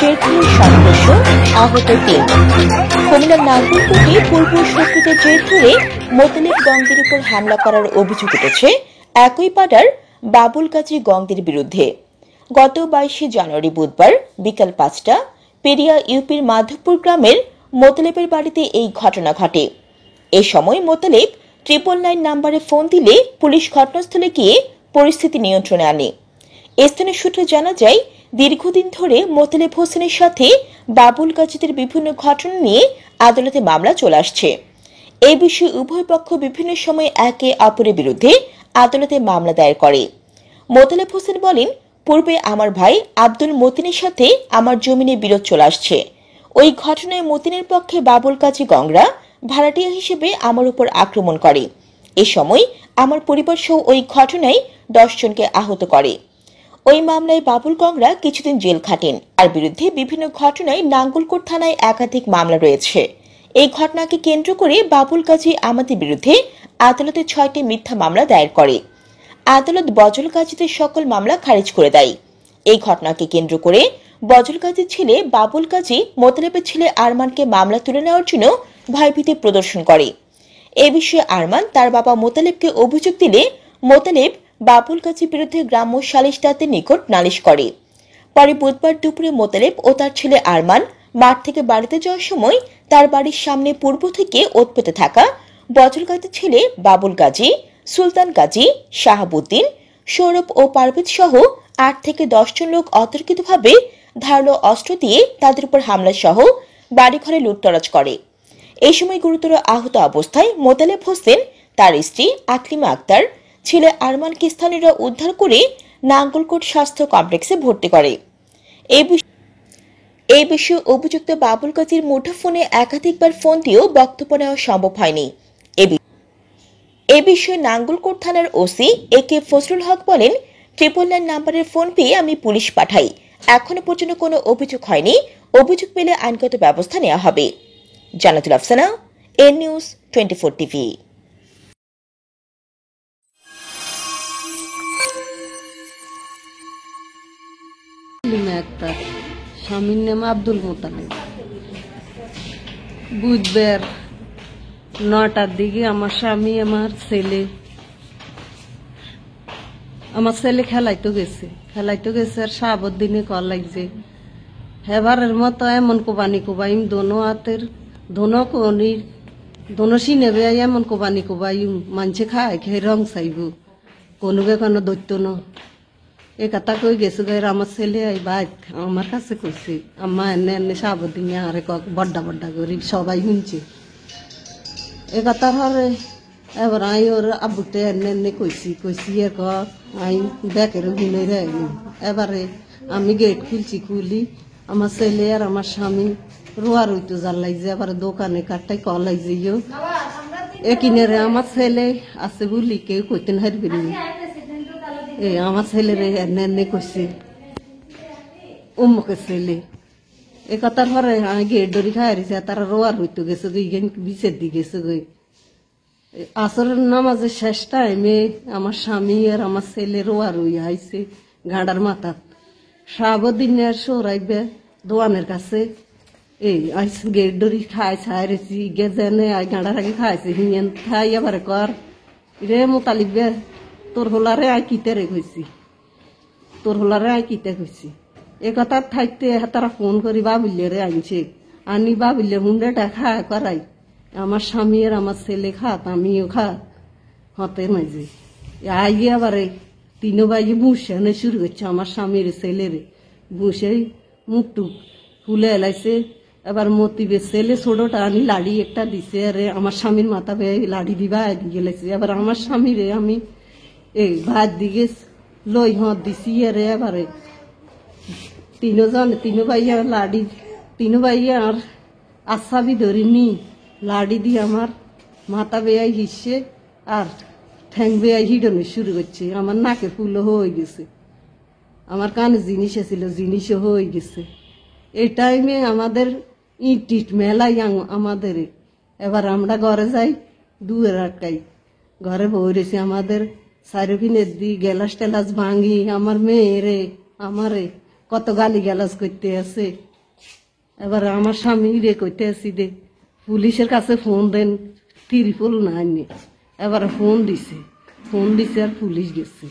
জের ধরে সংঘর্ষ, আহত ৩। কুমিল্লার নাঙ্গলকোটে পূর্ব শত্রুতার জের ধরে মোতালেব গংদের উপর হামলা করার অভিযোগ উঠেছে একই পাড়ার বাবুল কাজী গংদের বিরুদ্ধে। গত ২২ জানুয়ারি বুধবার বিকাল ৫টা পেরিয়া ইউপির মাধবপুর গ্রামের মোতালেবের বাড়িতে এই ঘটনা ঘটে। এ সময় মোতালেব 999 নম্বরে ফোন দিলে পুলিশ ঘটনাস্থলে গিয়ে পরিস্থিতি নিয়ন্ত্রণে আনে। স্থানীয় সূত্রে জানা যায়, দীর্ঘদিন ধরে মোতালেব হোসেনের সাথে বাবুল কাজীদের বিভিন্ন ঘটনা নিয়ে আদালতে মামলা চলে আসছে। এই বিষয়ে উভয় পক্ষ বিভিন্ন সময় একে অপরের বিরুদ্ধে আদালতে মামলা দায়ের করে। মোতালেব হোসেন বলেন, পূর্বে আমার ভাই আব্দুল মতিনের সাথে আমার জমিনে বিরোধ চলে আসছে। ওই ঘটনায় মতিনের পক্ষে বাবুল কাজী গংরা ভাড়াটিয়া হিসেবে আমার উপর আক্রমণ করে। এ সময় আমার পরিবার সহ ওই ঘটনায় 10 জনকে আহত করে। ওই মামলায় বাবুল গংরা কিছুদিন জেল খাটেন। তার বিরুদ্ধে বিভিন্ন ঘটনায় নাঙ্গলকোট থানায় একাধিক মামলা রয়েছে। এই ঘটনাকে কেন্দ্র করে বাবুল কাজী আমাদের বিরুদ্ধে আদালতে 6টি মিথ্যা মামলা দায়ের করে। আদালত বজল কাজীদের সকল মামলা খারিজ করে দেয়। এই ঘটনাকে কেন্দ্র করে বজল কাজীর ছেলে বাবুল কাজী মোতালেবের ছেলে আরমানকে মামলা তুলে নেওয়ার জন্য ভয়ভীতি প্রদর্শন করে। এ বিষয়ে আরমান তার বাবা মোতালেবকে অভিযোগ দিলে মোতালেব বাবুল কাজীর বিরুদ্ধে গ্রাম্য সালিশদারদের নিকট নালিশ করে। পরে বুধবার দুপুরে মোতালেব ও তার ছেলে আরমান মাঠ থেকে বাড়িতে যাওয়ার সময় তার বাড়ির সামনে পূর্ব থেকে ওত পেতে থাকা বজল কাজীর ছেলে বাবুল কাজী, সুলতান কাজী, শাহাবুদ্দিন, সৌরভ ও পারভেজ সহ 8 থেকে 10 জন লোক অতর্কিতভাবে ধারালো অস্ত্র দিয়ে তাদের উপর হামলা সহ বাড়িঘরে লুটতরাজ করে। এই সময় গুরুতর আহত অবস্থায় মোতালেব হোসেন, তার স্ত্রী আকলিমা আক্তার, ছেলে আরমানকে স্থানীয়রা উদ্ধার করে নাঙ্গলকোট স্বাস্থ্য কমপ্লেক্সে ভর্তি করে। এই বিষয়ে অভিযুক্ত বাবুল কাজীর মুঠোফোনে একাধিকবার ফোন দিয়েও বক্তব্য নেওয়া সম্ভব হয়নি। এ বিষয়ে নাঙ্গলকোট থানার ওসি একে ফজলুল হক বলেন, 999 নম্বরের ফোন পেয়ে আমি পুলিশ পাঠাই। এখনো পর্যন্ত কোনো অভিযোগ হয়নি। অভিযোগ পেলে আইনগত ব্যবস্থা নেওয়া হবে। জান্নাতুল আফসানা, এন নিউজ 24 টিভি। স্বামীর নাম আব্দুল মোতালেব। বুধবার 9টার দিকে আমার স্বামী আমার ছেলে খেলাইতে গেছে আর শাহাবুদ্দিনে কল লাগছে। হেবারের মতো এমন কোবাইম দোনো হাতের দোনো সিনেবে এমন কোবাইম মানছে খায় খেয়ে রং চাইব কোনো দৈত্য ন। এ কথা কই গেছে গায়ের আমার ছেলে ভাই আমার কাছে কইছে, আম্মা এনে শাহাবুদ্দিনে আরে বড্ডা করি সবাই শুনছে। এ কথা হরে এবার আই ওর আব্বুতে এনে কইছি এর আই ব্যাকের গুনে রাইনি। এবারে আমি গেট খুলি আমার ছেলে আর আমার স্বামী রোয়া রইতো জ্বালাই যে আবার দোকানে কাটটাই কলাই যেও এ কিনে আমার ছেলে আছে বলি কেউ কইতেন হারবেন। আমার ছেলেরে এনে কইছে উম্মুকের ছেলে। এ কথার পরে আমি গেট ডরি খাইছে তারা রোয়ার হইতো গেছে বিচের দিকে গেছে গই। আসরের নামাজের শেষ টাইমে আমার স্বামী আর আমার ছেলে রোয়ার হই আইছে গাঁডার মাথা। শাহাবুদ্দিনের সৌরাইবে দোয়ানের কাছে আইসে গেট ডরি খাই ছাইরেছি গেজেনে গাঁডার আগে খাইছে হিয়েন খাই আবার কর রে মোতালিবে তোর হোলারে আই কিতে কইছি। এ কথা থাকতে তারা ফোন করি বাবুল্যে রে আনছে আনি বাবুল্যে হুন্ডাটা খা করাই আমার স্বামী আর আমার ছেলে খাত আমিও খা হতে মাঝে আইয়ে আবারে 3 ভাইয়ে বুসানে শুরু করছে আমার স্বামীর ছেলেরে বুসে মুখটুক ফুলে এলাইছে। এবার মতিবের ছেলে ছোটটা আনি লাড়ি একটা দিছে আরে আমার স্বামীর মাথা পেয়ে লাড়ি দিবা দিয়ে গেলেছে। এবার আমার স্বামীরে আমি ভাত দিকে লই দিছি আরে এবারে 3 ভাইয়া লাড়ি 3 ভাইয়া আর আশাবি ধরিনি লাড়ি দিয়ে আমার মাথা বেয়াই হিসে আর ঠ্যাং বেয়াই হিডনে শুরু করছে। আমার নাকে ফুল হয়ে গেছে, আমার কানে জিনিস ছিল জিনিসও হয়ে গেছে। এই টাইমে আমাদের ইট মেলাই আমাদের। এবার আমরা ঘরে যাই দুয়ের আটকাই ঘরে বইরেছি আমাদের চারিফিনের দি গেলাস টেলাস ভাঙি আমার মেয়েরে আমারে কত গালি গ্যালাস করতে আছে। এবার আমার স্বামী রে কইতে আসি দে পুলিশের কাছে ফোন দেন, ত্রিপল নাই নি। এবার ফোন দিছে আর পুলিশ গেছে।